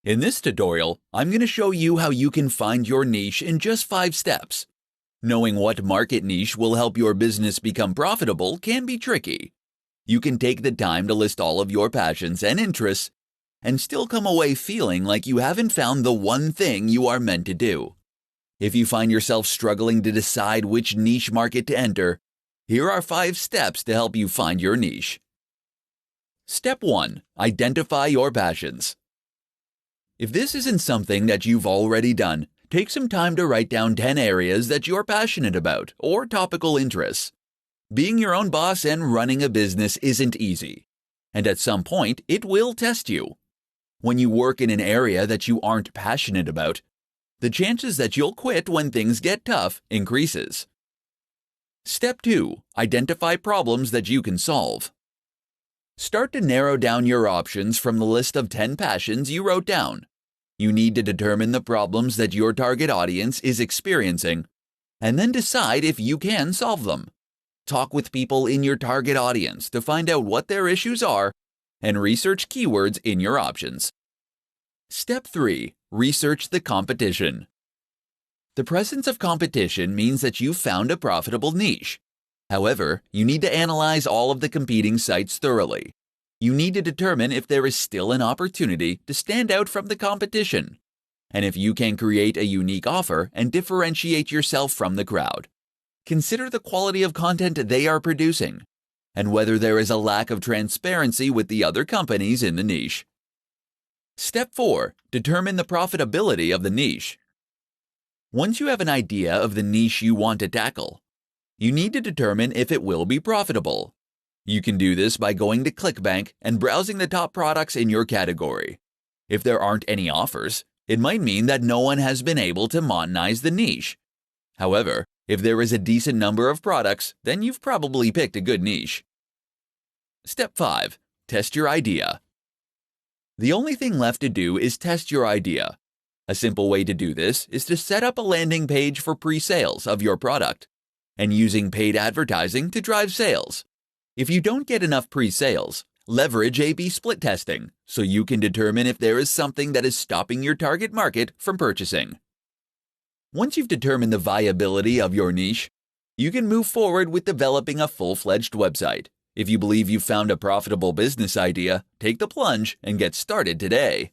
In this tutorial, I'm going to show you how you can find your niche in just 5 steps. Knowing what market niche will help your business become profitable can be tricky. You can take the time to list all of your passions and interests and still come away feeling like you haven't found the one thing you are meant to do. If you find yourself struggling to decide which niche market to enter, here are 5 steps to help you find your niche. Step 1. Identify your passions. If this isn't something that you've already done, take some time to write down 10 areas that you're passionate about or topical interests. Being your own boss and running a business isn't easy, and at some point it will test you. When you work in an area that you aren't passionate about, the chances that you'll quit when things get tough increases. Step 2. Identify problems that you can solve. Start to narrow down your options from the list of 10 passions you wrote down. You need to determine the problems that your target audience is experiencing, and then decide if you can solve them. Talk with people in your target audience to find out what their issues are, and research keywords in your options. Step 3. Research the competition. The presence of competition means that you've found a profitable niche. However, you need to analyze all of the competing sites thoroughly. You need to determine if there is still an opportunity to stand out from the competition, and if you can create a unique offer and differentiate yourself from the crowd. Consider the quality of content they are producing, and whether there is a lack of transparency with the other companies in the niche. Step 4. Determine the profitability of the niche. Once you have an idea of the niche you want to tackle, you need to determine if it will be profitable. You can do this by going to ClickBank and browsing the top products in your category. If there aren't any offers, it might mean that no one has been able to monetize the niche. However, if there is a decent number of products, then you've probably picked a good niche. Step 5. Test your idea. The only thing left to do is test your idea. A simple way to do this is to set up a landing page for pre-sales of your product and using paid advertising to drive sales. If you don't get enough pre-sales, leverage A/B split testing so you can determine if there is something that is stopping your target market from purchasing. Once you've determined the viability of your niche, you can move forward with developing a full-fledged website. If you believe you've found a profitable business idea, take the plunge and get started today.